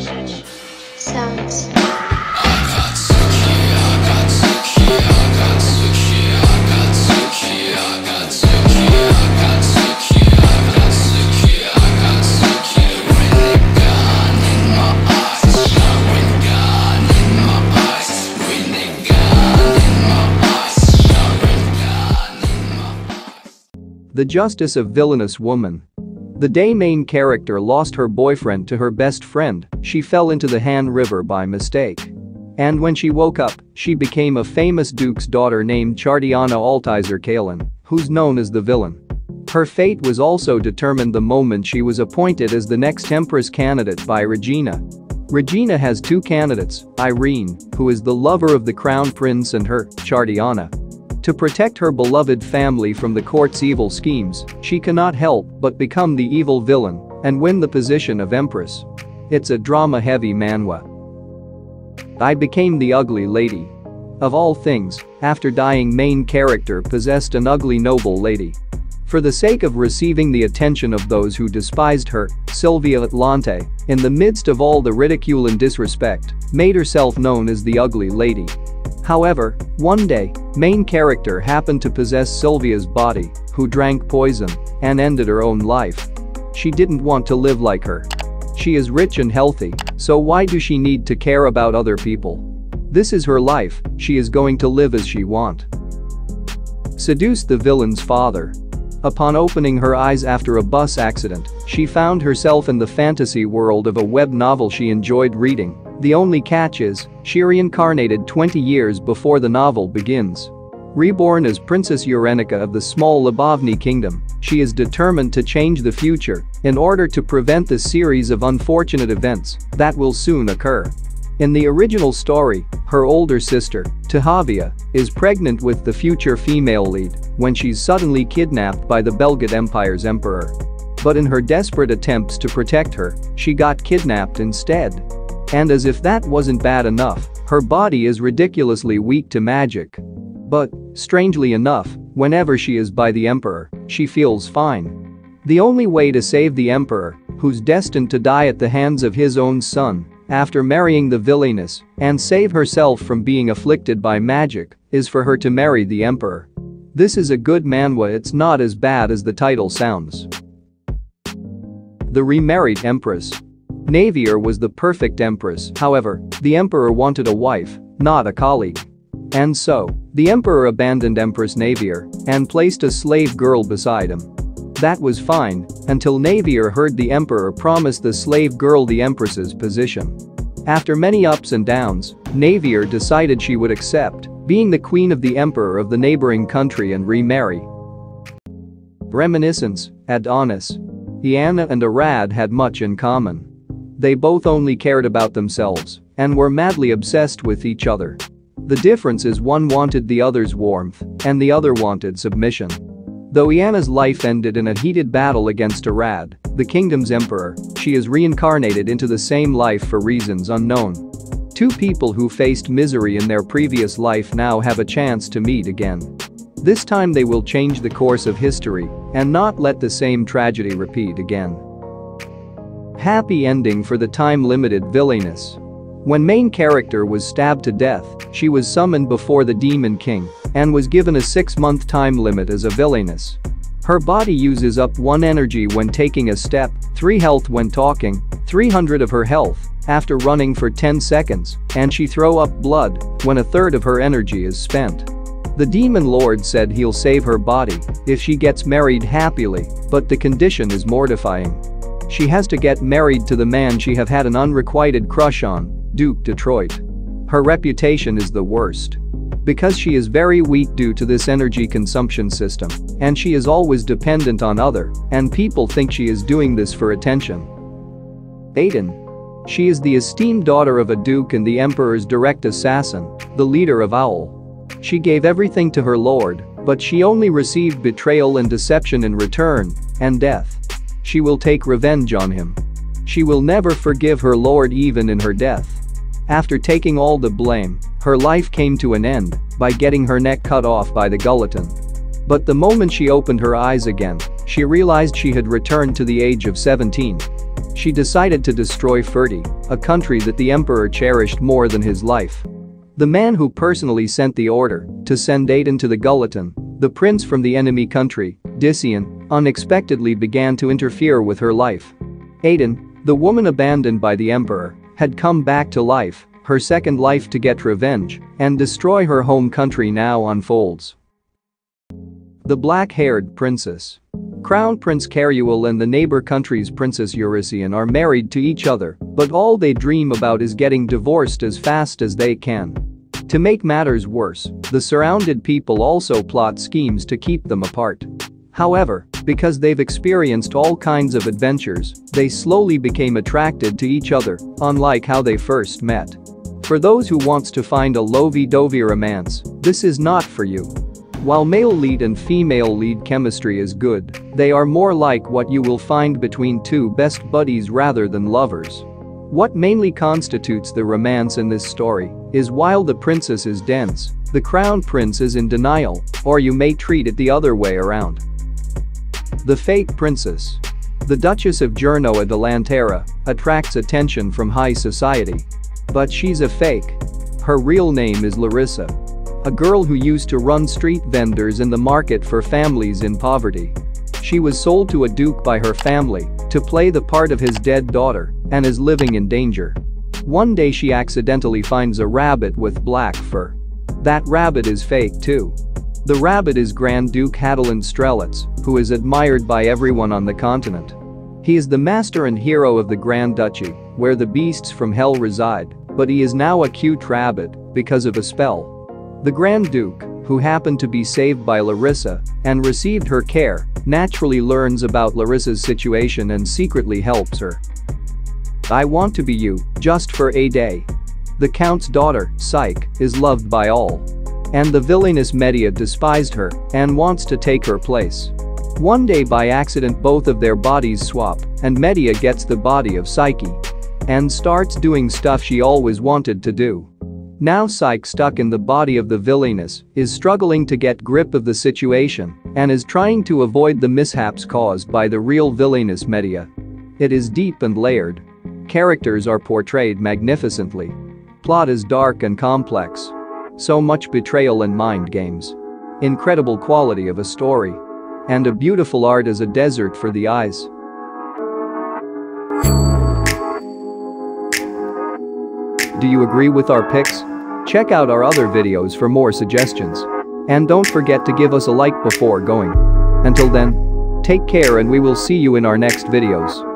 Sounds. The Justice of Villainous Woman. The day main character lost her boyfriend to her best friend, she fell into the Han River by mistake. And when she woke up, she became a famous duke's daughter named Chardiana Altizer Kalin, who's known as the villain. Her fate was also determined the moment she was appointed as the next Empress candidate by Regina. Regina has two candidates, Irene, who is the lover of the crown prince, and her, Chardiana. To protect her beloved family from the court's evil schemes, she cannot help but become the evil villain and win the position of Empress. It's a drama-heavy manhwa. I became the ugly lady. Of all things, after dying main character possessed an ugly noble lady. For the sake of receiving the attention of those who despised her, Sylvia Atlante, in the midst of all the ridicule and disrespect, made herself known as the ugly lady. However, one day, main character happened to possess Sylvia's body, who drank poison and ended her own life. She didn't want to live like her. She is rich and healthy, so why do she need to care about other people? This is her life, she is going to live as she want. Seduced the villain's father. Upon opening her eyes after a bus accident, she found herself in the fantasy world of a web novel she enjoyed reading. The only catch is, she reincarnated 20 years before the novel begins. Reborn as Princess Urenica of the small Lebovny kingdom, she is determined to change the future in order to prevent the series of unfortunate events that will soon occur. In the original story, her older sister, Tahavia, is pregnant with the future female lead when she's suddenly kidnapped by the Belgid Empire's emperor. But in her desperate attempts to protect her, she got kidnapped instead. And as if that wasn't bad enough, her body is ridiculously weak to magic. But, strangely enough, whenever she is by the emperor, she feels fine. The only way to save the emperor, who's destined to die at the hands of his own son, after marrying the villainess, and save herself from being afflicted by magic, is for her to marry the emperor. This is a good manhwa, it's not as bad as the title sounds. The Remarried Empress. Navier was the perfect empress, however, the emperor wanted a wife, not a colleague. And so, the emperor abandoned Empress Navier and placed a slave girl beside him. That was fine, until Navier heard the emperor promise the slave girl the empress's position. After many ups and downs, Navier decided she would accept, being the queen of the emperor of the neighboring country and remarry. Reminiscence. Adonis. Iana and Arad had much in common. They both only cared about themselves and were madly obsessed with each other. The difference is one wanted the other's warmth and the other wanted submission. Though Iana's life ended in a heated battle against Arad, the kingdom's emperor, she is reincarnated into the same life for reasons unknown. Two people who faced misery in their previous life now have a chance to meet again. This time they will change the course of history and not let the same tragedy repeat again. Happy ending for the time-limited villainess. When main character was stabbed to death, she was summoned before the Demon King and was given a 6-month time limit as a villainess. Her body uses up 1 energy when taking a step, 3 health when talking, 300 of her health after running for 10 seconds, and she throw up blood when 1/3 of her energy is spent. The Demon Lord said he'll save her body if she gets married happily, but the condition is mortifying. She has to get married to the man she have had an unrequited crush on, Duke Detroit. Her reputation is the worst. Because she is very weak due to this energy consumption system, and she is always dependent on other, and people think she is doing this for attention. Aiden. She is the esteemed daughter of a duke and the emperor's direct assassin, the leader of Owl. She gave everything to her lord, but she only received betrayal and deception in return, and death. She will take revenge on him. She will never forgive her lord even in her death. After taking all the blame, her life came to an end by getting her neck cut off by the guillotine. But the moment she opened her eyes again, she realized she had returned to the age of 17. She decided to destroy Ferdi, a country that the emperor cherished more than his life. The man who personally sent the order to send Aiden to the Gulaton, the prince from the enemy country, Dician, unexpectedly began to interfere with her life. Aiden, the woman abandoned by the emperor, had come back to life, her second life to get revenge and destroy her home country now unfolds. The black-haired princess. Crown Prince Caruel and the neighbor country's Princess Eurycian are married to each other, but all they dream about is getting divorced as fast as they can. To make matters worse, the surrounded people also plot schemes to keep them apart. However, because they've experienced all kinds of adventures, they slowly became attracted to each other, unlike how they first met. For those who wants to find a lovey-dovey romance, this is not for you. While male lead and female lead chemistry is good, they are more like what you will find between two best buddies rather than lovers. What mainly constitutes the romance in this story is while the princess is dense, the crown prince is in denial, or you may treat it the other way around. The fake princess. The Duchess of Genoa de Lantera attracts attention from high society. But she's a fake. Her real name is Larissa. A girl who used to run street vendors in the market for families in poverty. She was sold to a duke by her family to play the part of his dead daughter and is living in danger. One day she accidentally finds a rabbit with black fur. That rabbit is fake too. The rabbit is Grand Duke Hadeland Strelitz, who is admired by everyone on the continent. He is the master and hero of the Grand Duchy, where the beasts from hell reside, but he is now a cute rabbit because of a spell. The Grand Duke, who happened to be saved by Larissa and received her care, naturally learns about Larissa's situation and secretly helps her. I want to be you, just for a day. The Count's daughter, Psyche, is loved by all. And the villainous Medea despised her and wants to take her place. One day by accident both of their bodies swap and Medea gets the body of Psyche and starts doing stuff she always wanted to do. Now Psyche, stuck in the body of the villainess, is struggling to get grip of the situation and is trying to avoid the mishaps caused by the real villainess Medea. It is deep and layered. Characters are portrayed magnificently. Plot is dark and complex. So much betrayal and mind games. Incredible quality of a story. And a beautiful art as a desert for the eyes. Do you agree with our picks? Check out our other videos for more suggestions. And don't forget to give us a like before going. Until then, take care and we will see you in our next videos.